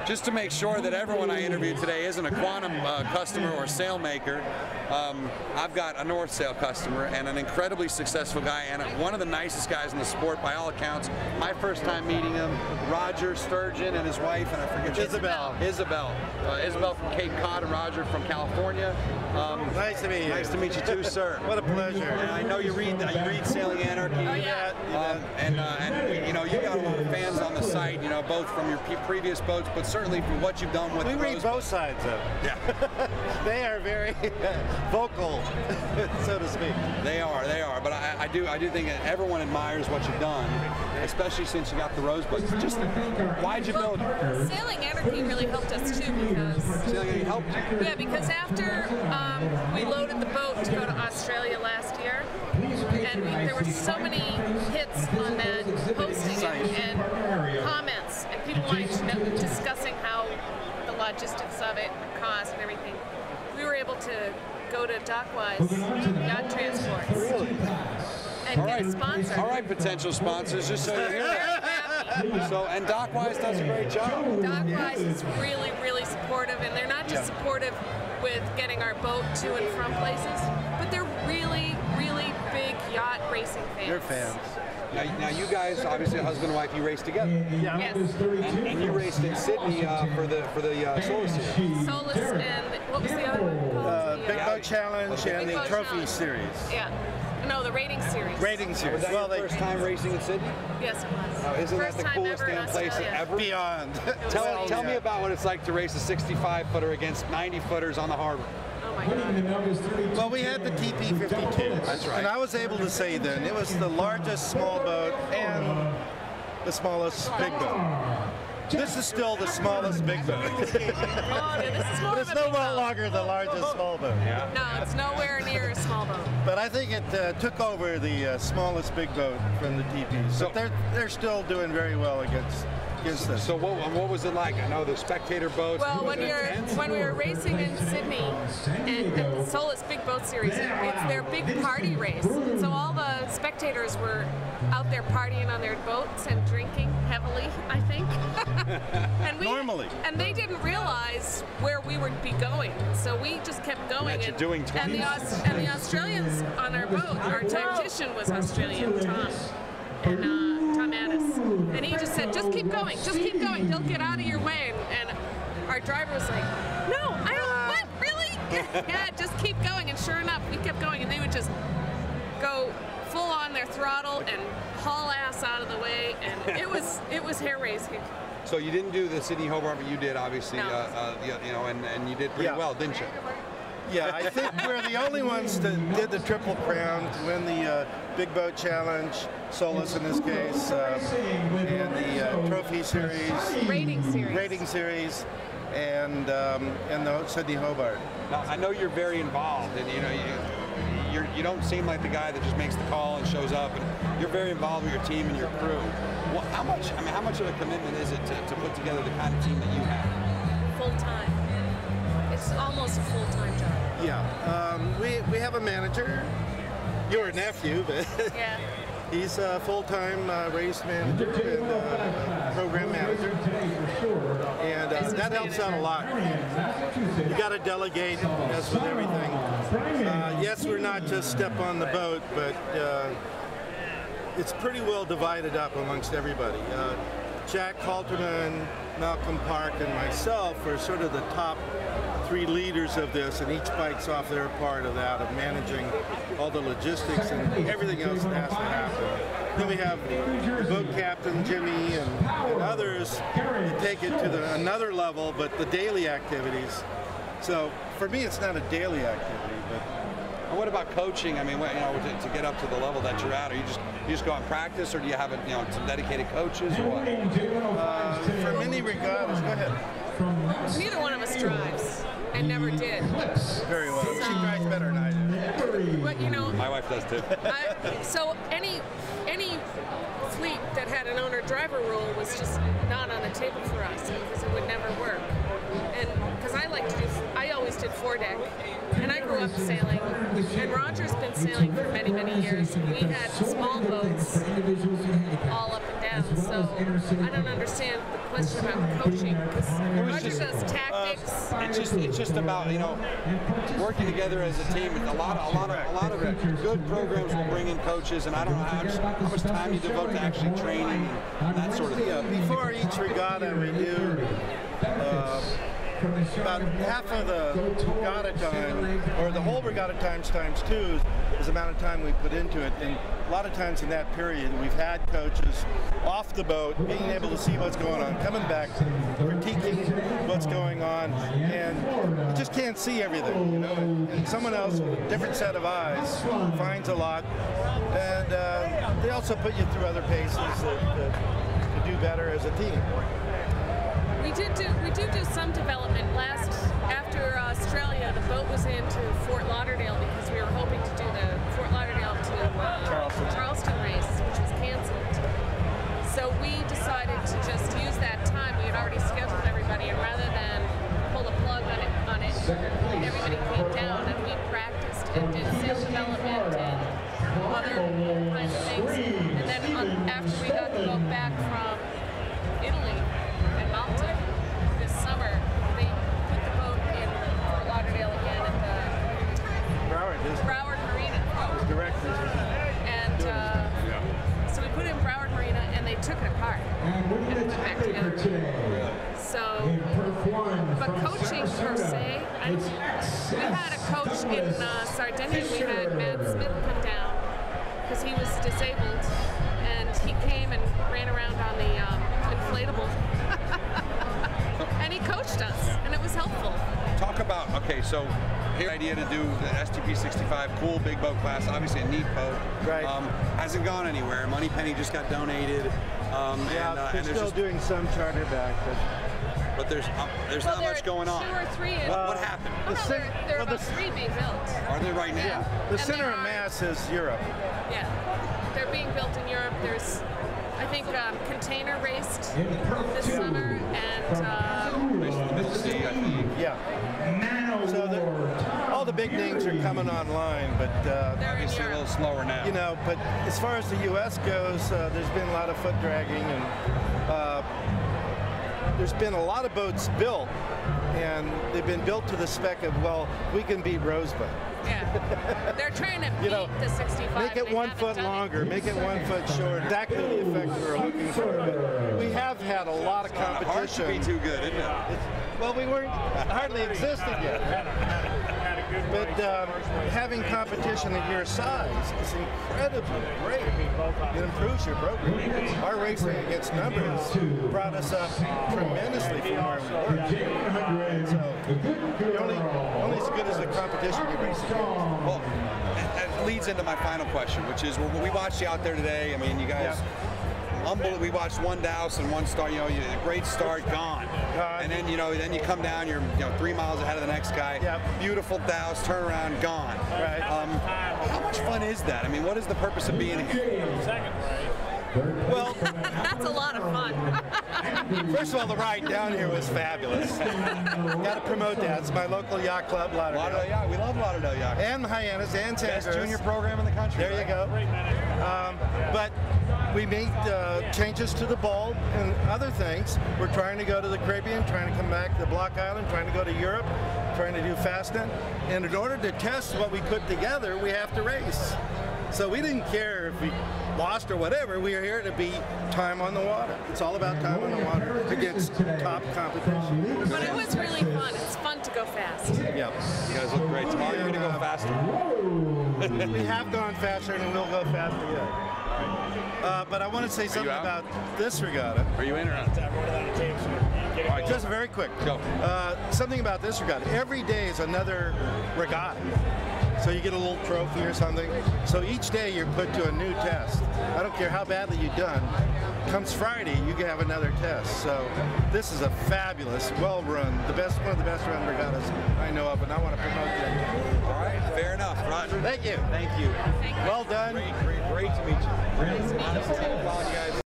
just to make sure that everyone I interviewed today isn't a quantum customer or sail maker, I've got a North Sail customer and an incredibly successful guy and one of the nicest guys in the sport by all accounts. My first time meeting him, Roger Sturgeon and his wife, and I forget Isabel. Isabel from Cape Cod and Roger from California. Nice to meet you. Nice to meet you too, sir. What a pleasure. And I know you read Sailing Anarchy. Oh, yeah. And you know, you got a lot of fans on the site, you know, both from your previous boats, but certainly from what you've done with We read both sides of it. Yeah. They are very vocal, so to speak. They are. But I do think that everyone admires what you've done, especially since you got the rosebud. Just why'd you build it? Sailing Anarchy really helped us too because Sailing Anarchy helped you. Yeah, because after we loaded the boat to go to Australia last year, and there were so many hits on that posting and comments, and people wanted to know, discussing how the logistics of it, the cost, and everything. We were able to go to Dockwise Yacht Transports and get a sponsor. All right, potential sponsors, just so you're here. So, and Dockwise does a great job. Dockwise is really, really supportive, and they're not just supportive with getting our boat to and from places, but they're really, really big yacht racing fans. They're fans. Now you guys, obviously husband and wife, you race together. Yeah. Yes. And you raced in Sydney for the Solus Series. Solus and what was the other one called? Big Boat Challenge and Big the Boat Trophy Challenge. Series. Yeah. No, the rating series. Rating Was series. that your first time racing in Sydney? Yes, it was. Isn't First that the time coolest ever in damn place Australia. ever? Beyond. Tell me about what it's like to race a 65-footer against 90-footers on the harbor. Oh my God. Well, we had the TP-52. That's right. And I was able to say then it was the largest small boat and the smallest big boat. This is still the smallest big boat. Oh, yeah, this is more But of it's a no big boat. longer the largest small boat. No, it's nowhere near a small boat. But I think it took over the smallest big boat from the TP. So they're still doing very well against this. So what was it like? I know the spectator boats. Well, when we were racing in Sydney and the Solus Big Boat Series, it's their big party race. So all the spectators were out there partying on their boats and drinking heavily, I think. Normally. And they didn't realize where we would be going, so we just kept going. You're doing 20. And the Australians on our boat, our tactician was Australian, Tom. And Tom Addis. And he just said, just keep going, they'll get out of your way. And our driver was like, no, I don't, what, really? Yeah, just keep going. And sure enough, we kept going, and they would just go full on their throttle and haul ass out of the way, and it was hair raising. So you didn't do the Sydney Hobart, but you did, obviously, No. you know, and you did pretty well, didn't you? Yeah, I think we're the only ones that did the Triple Crown to win the Big Boat Challenge, Solus in this case, and the Trophy Series, Rating series, and the Sydney Hobart. Now, I know you're very involved, and you know you don't seem like the guy that just makes the call and shows up. And you're very involved with your team and your crew. Well, how much of a commitment is it to put together the kind of team that you have? Full time. It's almost a full-time job. Yeah, we have a manager. Your nephew, but Yeah. he's a full-time race manager and program manager, and that helps out a lot. You got to delegate, as with everything. Yes, we're not just step on the boat, but it's pretty well divided up amongst everybody. Jack Halterman, Malcolm Park, and myself are sort of the top three leaders of this, and each bites off their part of that, of managing all the logistics and everything else that has to happen. Then we have the boat captain, Jimmy, and others that take it to another level, but the daily activities. So for me, it's not a daily activity, but. And what about coaching? I mean, you know, to get up to the level that you're at, are you just go out and practice, or do you have some dedicated coaches, or what? For many regattas, go ahead. Neither one of us drives, and never did. Very well. She drives better than I do. But you know, My wife does too. so any fleet that had an owner-driver rule was just not on the table for us because it would never work. And because I always did foredeck, and I grew up sailing. And Roger's been sailing for many, many years. And we had small boats all up and down. So I don't understand the question about coaching, because Roger does tactics. It's just about, you know, working together as a team. A lot of good programs will bring in coaches, and I don't know how much time you devote to actually training and that sort of thing. Yeah, before each regatta we do about half of the regatta time, or the whole regatta times 2 is the amount of time we put into it. And a lot of times in that period, we've had coaches off the boat, being able to see what's going on, coming back, critiquing what's going on, and you just can't see everything, you know. And someone else with a different set of eyes finds a lot, and they also put you through other paces to do better as a team. We do some development. After Australia, the boat was into Fort Lauderdale because we were hoping to do the Fort Lauderdale to Charleston race, which was canceled. So we decided to just use that time. We had already scheduled everybody, and rather than pull the plug on it, everybody came down and we practiced and did sail development and other kinds of things. And then after we got the boat back from Italy and Malta this summer, they put the boat in Fort Lauderdale again at the Broward Marina. And so we put it in Broward Marina, and they took it apart and put it back together. So, but coaching per se, we had a coach in Sardinia. We had Matt Smith come down because he was disabled, and he came and ran around on the inflatable, and he coached us, and it was helpful. Talk about, okay, so here idea to do the STP 65 cool big boat class, obviously a neat boat. Right. Hasn't gone anywhere. Moneypenny just got donated. They're still doing some charter back, but there's not much going on. 2 or 3. What happened? There are about 3 being built. Are they right now? Yeah. The center of mass is Europe. Yeah, they're being built in Europe. There's, I think, container raced this summer, and Mississippi, I think. Yeah. So all the big names are coming online, but obviously a little slower now. You know, but as far as the U.S. goes, there's been a lot of foot dragging, and there's been a lot of boats built, and they've been built to the spec of, well, we can beat Rosebud. Yeah, they're trying to beat the 65. Make it 1 foot longer, make it 1 foot shorter. Exactly the effect we were looking for. But we have had a lot of competition. Hard to be too good, isn't it? Well, we weren't hardly existed yet. But having competition at your size is incredibly great. It improves your program. Our racing against numbers brought us up tremendously from where we were. So you're only as good as the competition you race against. Well, that leads into my final question, which is, when we watched you out there today, I mean, you guys, unbelievable. We watched one douse and one start, a great start, gone. And then, then you come down, you're 3 miles ahead of the next guy. Yep. Beautiful douse, turn around, gone. Right. How much fun is that? I mean, what is the purpose of being here? Well, that's a lot of fun. First of all, the ride down here was fabulous. Got to promote that. It's my local yacht club, Lauderdale. Lauderdale Yacht. We love Lauderdale Yacht. And Hyannis and Santa Best junior program in the country. There you go. But we made changes to the bulb and other things. We're trying to go to the Caribbean, trying to come back to Block Island, trying to go to Europe, trying to do Fastnet. And in order to test what we put together, we have to race. So we didn't care if we lost or whatever. We are here to beat time on the water. It's all about time on the water against top competition. But it was really fun. It's fun to go fast. Yeah. You guys look great. Tomorrow you're going to go faster. We have gone faster and we'll go faster yet. But I want to say something about this regatta. Are you in or out? All right, just very quick. Go. Something about this regatta. Every day is another regatta. So you get a little trophy or something. So each day you're put to a new test. I don't care how badly you've done. Comes Friday, you can have another test. So this is a fabulous, well-run, one of the best run regattas I know of, and I want to promote that. All right, fair enough, Roger. Thank you. Thank you. Thank you. Well done. Great to meet you. Nice to meet you too. Guys.